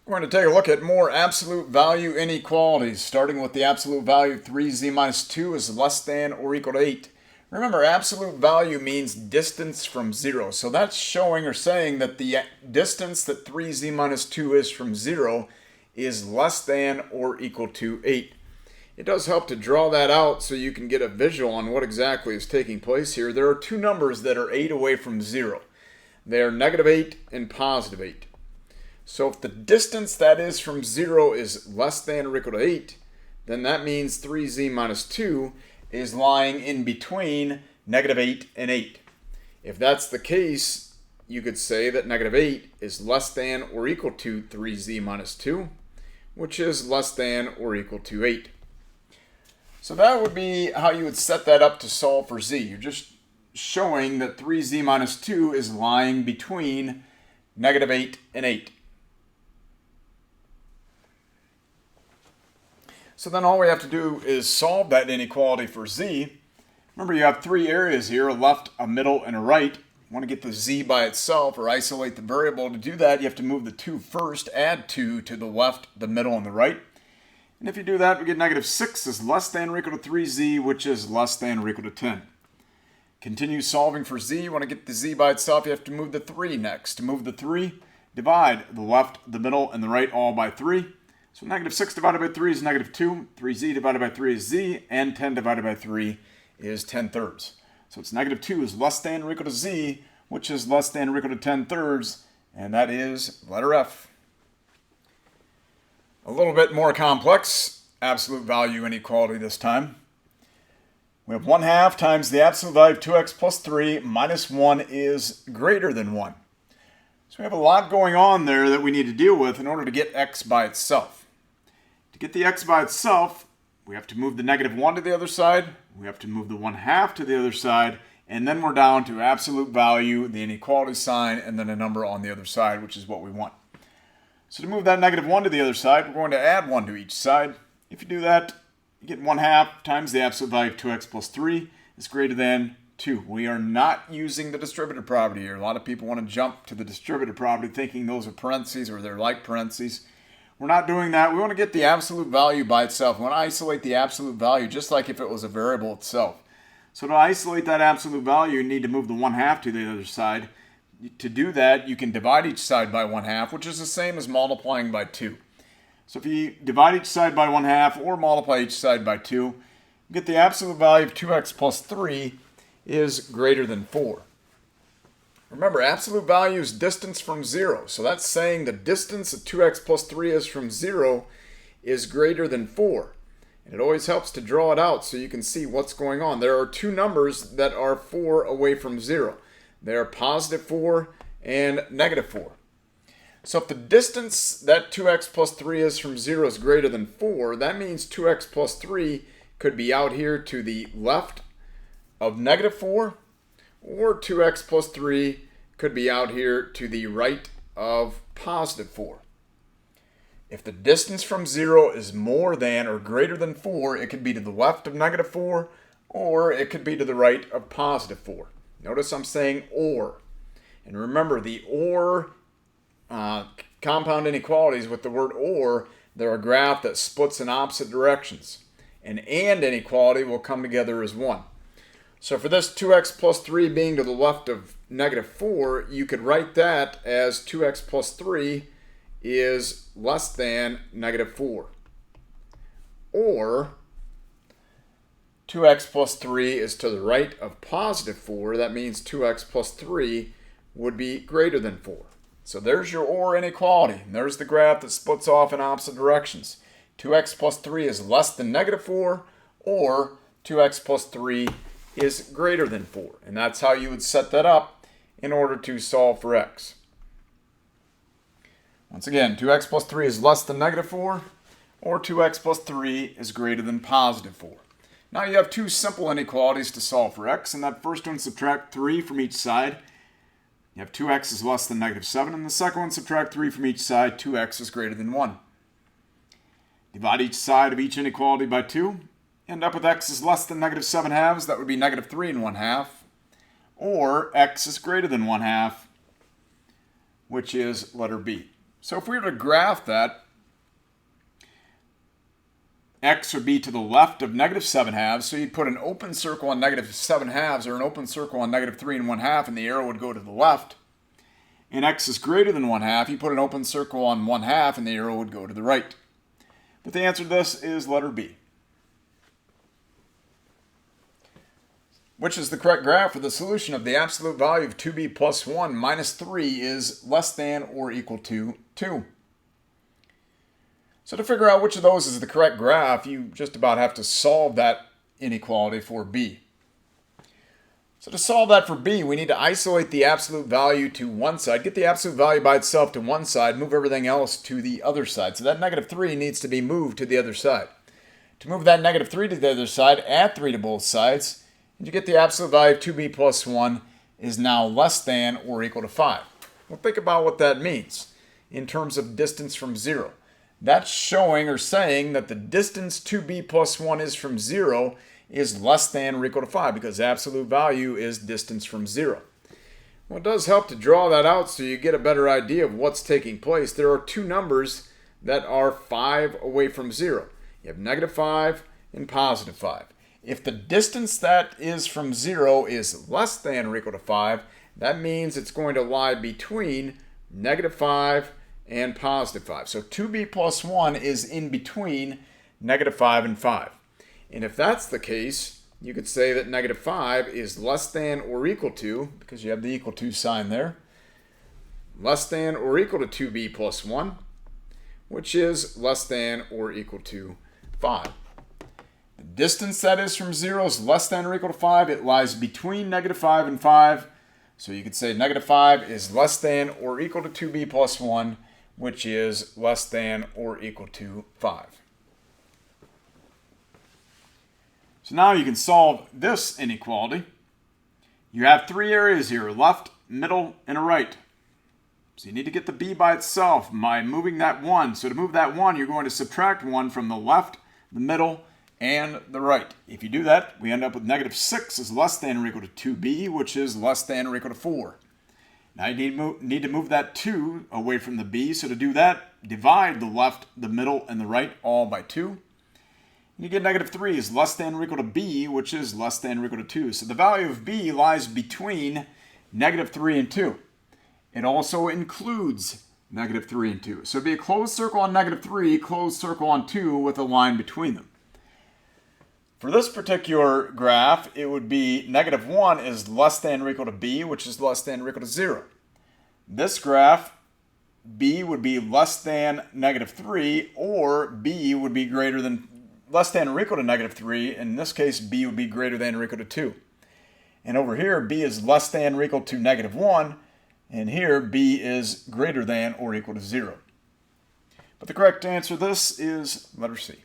We're going to take a look at more absolute value inequalities, starting with the absolute value 3z minus 2 is less than or equal to 8. Remember, absolute value means distance from 0. So that's showing or saying that the distance that 3z minus 2 is from 0 is less than or equal to 8. It does help to draw that out so you can get a visual on what exactly is taking place here. There are two numbers that are 8 away from 0. They are negative 8 and positive 8. So if the distance that is from 0 is less than or equal to 8, then that means 3z minus 2 is lying in between negative 8 and 8. If that's the case, you could say that negative 8 is less than or equal to 3z minus 2, which is less than or equal to 8. So that would be how you would set that up to solve for z. You're just showing that 3z minus 2 is lying between negative 8 and 8. So then all we have to do is solve that inequality for z. Remember, you have three areas here, a left, a middle, and a right. You want to get the z by itself or isolate the variable. To do that, you have to move the 2 first, add 2 to the left, the middle, and the right. And if you do that, we get negative 6 is less than or equal to 3z, which is less than or equal to 10. Continue solving for z. You want to get the z by itself, you have to move the 3 next. To move the 3, divide the left, the middle, and the right all by 3. So negative 6 divided by 3 is negative 2, 3z divided by 3 is z, and 10 divided by 3 is 10/3. So it's negative 2 is less than or equal to z, which is less than or equal to 10/3, and that is letter F. A little bit more complex, absolute value inequality this time. We have 1/2 times the absolute value of 2x plus 3 minus 1 is greater than 1. So we have a lot going on there that we need to deal with in order to get x by itself. To get the x by itself, we have to move the negative 1 to the other side, we have to move the 1/2 to the other side, and then we're down to absolute value, the inequality sign, and then a number on the other side, which is what we want. So to move that negative 1 to the other side, we're going to add 1 to each side. If you do that, you get 1/2 times the absolute value of 2x plus 3 is greater than 2. We are not using the distributive property here. A lot of people want to jump to the distributive property thinking those are parentheses or they're like parentheses. We're not doing that. We want to get the absolute value by itself. We want to isolate the absolute value just like if it was a variable itself. So to isolate that absolute value, you need to move the 1/2 to the other side. To do that, you can divide each side by 1/2, which is the same as multiplying by 2. So if you divide each side by 1/2 or multiply each side by 2, you get the absolute value of 2x plus 3 is greater than 4. Remember, absolute value is distance from 0. So that's saying the distance that 2x plus 3 is from 0 is greater than 4. And it always helps to draw it out so you can see what's going on. There are two numbers that are 4 away from 0. They are positive 4 and negative 4. So if the distance that 2x plus 3 is from 0 is greater than 4, that means 2x plus 3 could be out here to the left of negative 4, or 2x plus 3 could be out here to the right of positive 4. If the distance from 0 is more than or greater than 4, it could be to the left of negative 4, or it could be to the right of positive 4. Notice I'm saying or. And remember, the or compound inequalities with the word or, they're a graph that splits in opposite directions. An and inequality will come together as one. So for this 2x plus 3 being to the left of negative 4, you could write that as 2x plus 3 is less than negative 4. Or 2x plus 3 is to the right of positive 4. That means 2x plus 3 would be greater than 4. So there's your or inequality. And there's the graph that splits off in opposite directions. 2x plus 3 is less than negative 4, or 2x plus 3 is greater than 4. And that's how you would set that up in order to solve for x. Once again, 2x plus 3 is less than negative 4, or 2x plus 3 is greater than positive 4. Now you have two simple inequalities to solve for x. In that first one, subtract 3 from each side. You have 2x is less than negative 7. And the second one, subtract 3 from each side. 2x is greater than 1. Divide each side of each inequality by 2. End up with x is less than negative 7/2. That would be negative 3 1/2. Or x is greater than 1/2, which is letter B. So if we were to graph that, x would be to the left of negative 7 halves, so you'd put an open circle on negative 7 halves or an open circle on negative 3 1/2, and the arrow would go to the left. And x is greater than 1/2, you put an open circle on 1/2, and the arrow would go to the right. But the answer to this is letter B. Which is the correct graph for the solution of the absolute value of 2b plus 1 minus 3 is less than or equal to 2. So to figure out which of those is the correct graph, you just about have to solve that inequality for b. So to solve that for b, we need to isolate the absolute value to one side, get the absolute value by itself to one side, move everything else to the other side. So that negative 3 needs to be moved to the other side. To move that negative 3 to the other side, add 3 to both sides, and you get the absolute value of 2b plus 1 is now less than or equal to 5. Well, think about what that means in terms of distance from 0. That's showing or saying that the distance 2b plus 1 is from 0 is less than or equal to 5 because absolute value is distance from 0. Well, it does help to draw that out so you get a better idea of what's taking place. There are two numbers that are 5 away from 0. You have negative 5 and positive 5. If the distance that is from 0 is less than or equal to 5, that means it's going to lie between negative 5 and positive 5. So 2b plus 1 is in between negative 5 and 5. And if that's the case, you could say that negative 5 is less than or equal to, because you have the equal to sign there, less than or equal to 2b plus 1, which is less than or equal to 5. The distance that is from 0 is less than or equal to 5. It lies between negative 5 and 5. So you could say negative 5 is less than or equal to 2b plus 1, which is less than or equal to 5. So now you can solve this inequality. You have three areas here, a left, middle, and a right. So you need to get the b by itself by moving that 1. So to move that 1, you're going to subtract 1 from the left, the middle, and the right. If you do that, we end up with negative 6 is less than or equal to 2b, which is less than or equal to 4. Now you need to move that 2 away from the b. So to do that, divide the left, the middle, and the right all by 2. And you get negative 3 is less than or equal to b, which is less than or equal to 2. So the value of b lies between negative 3 and 2. It also includes negative 3 and 2. So it'd be a closed circle on negative 3, closed circle on 2 with a line between them. For this particular graph, it would be negative 1 is less than or equal to b, which is less than or equal to 0. This graph, b would be less than negative 3, or b would be greater than, less than or equal to negative 3. In this case, b would be greater than or equal to 2. And over here, b is less than or equal to negative 1, and here, b is greater than or equal to 0. But the correct answer to this is letter C.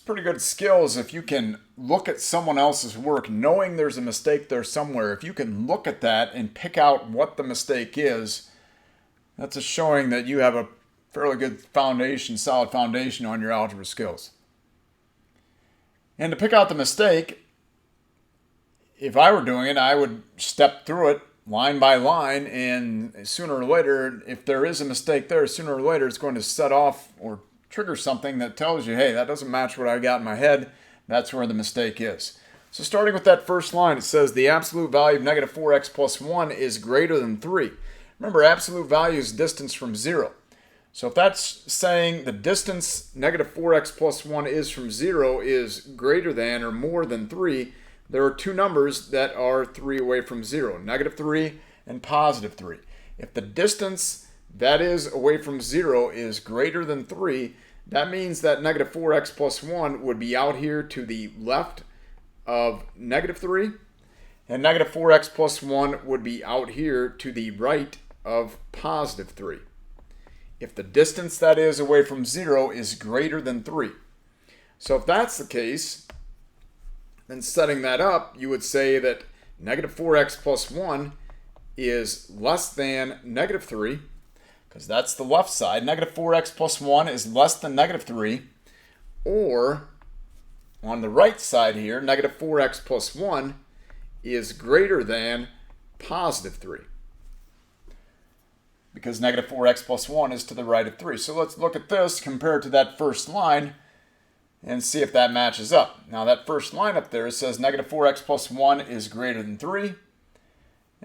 Pretty good skills if you can look at someone else's work, knowing there's a mistake there somewhere. If you can look at that and pick out what the mistake is, that's a showing that you have a fairly good foundation, solid foundation on your algebra skills. And to pick out the mistake, if I were doing it, I would step through it line by line, and sooner or later, if there is a mistake there, sooner or later it's going to set off or trigger something that tells you, hey, that doesn't match what I got in my head. That's where the mistake is. So starting with that first line, it says the absolute value of negative 4x plus 1 is greater than 3. Remember, absolute value is distance from 0. So if that's saying the distance negative 4x plus 1 is from 0 is greater than or more than 3, there are two numbers that are 3 away from 0, negative 3 and positive 3. If the distance that is away from 0 is greater than 3, that means that negative 4x plus 1 would be out here to the left of negative 3, and negative 4x plus 1 would be out here to the right of positive 3. If the distance that is away from 0 is greater than 3. So if that's the case, then setting that up, you would say that negative 4x plus 1 is less than negative 3, because that's the left side. Negative 4x plus 1 is less than negative 3. Or on the right side here, negative 4x plus 1 is greater than positive 3. Because negative 4x plus 1 is to the right of 3. So let's look at this compared to that first line and see if that matches up. Now that first line up there says negative 4x plus 1 is greater than 3.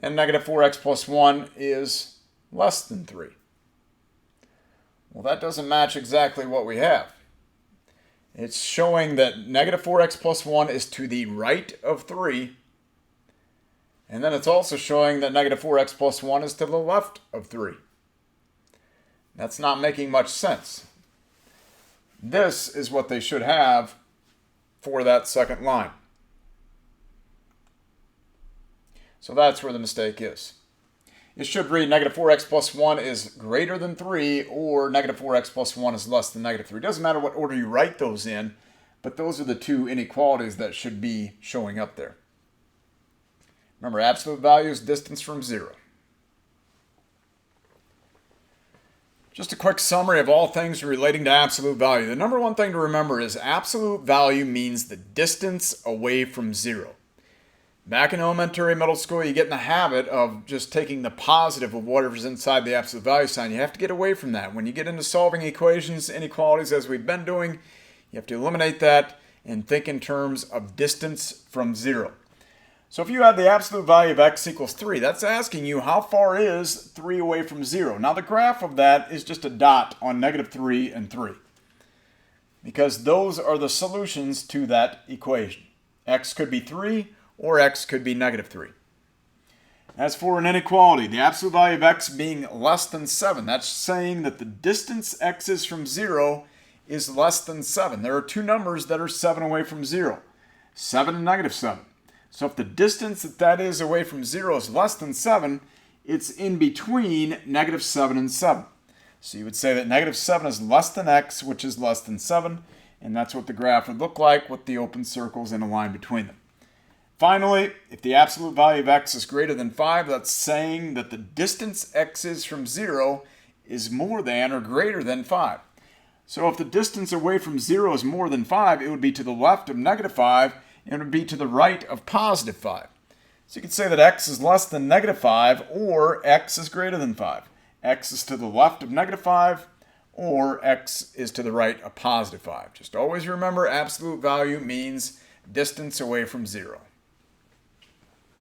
And negative 4x plus 1 is less than 3. Well, that doesn't match exactly what we have. It's showing that negative 4x plus 1 is to the right of 3. And then it's also showing that negative 4x plus 1 is to the left of 3. That's not making much sense. This is what they should have for that second line. So that's where the mistake is. It should read negative 4x plus 1 is greater than 3 or negative 4x plus 1 is less than negative 3. It doesn't matter what order you write those in, but those are the two inequalities that should be showing up there. Remember, absolute value is distance from 0. Just a quick summary of all things relating to absolute value. The number one thing to remember is absolute value means the distance away from 0. Back in elementary, middle school, you get in the habit of just taking the positive of whatever's inside the absolute value sign. You have to get away from that. When you get into solving equations, inequalities, as we've been doing, you have to eliminate that and think in terms of distance from 0. So if you have the absolute value of x equals 3, that's asking you how far is 3 away from 0. Now the graph of that is just a dot on negative 3 and 3. Because those are the solutions to that equation. X could be 3 or x could be negative 3. As for an inequality, the absolute value of x being less than 7, that's saying that the distance x is from 0 is less than 7. There are two numbers that are 7 away from 0, 7 and negative 7. So if the distance that is away from 0 is less than 7, it's in between negative 7 and 7. So you would say that negative 7 is less than x, which is less than 7, and that's what the graph would look like with the open circles and a line between them. Finally, if the absolute value of x is greater than 5, that's saying that the distance x is from 0 is more than or greater than 5. So if the distance away from 0 is more than 5, it would be to the left of negative 5, and it would be to the right of positive 5. So you could say that x is less than negative 5, or x is greater than 5. X is to the left of negative 5, or x is to the right of positive 5. Just always remember absolute value means distance away from 0.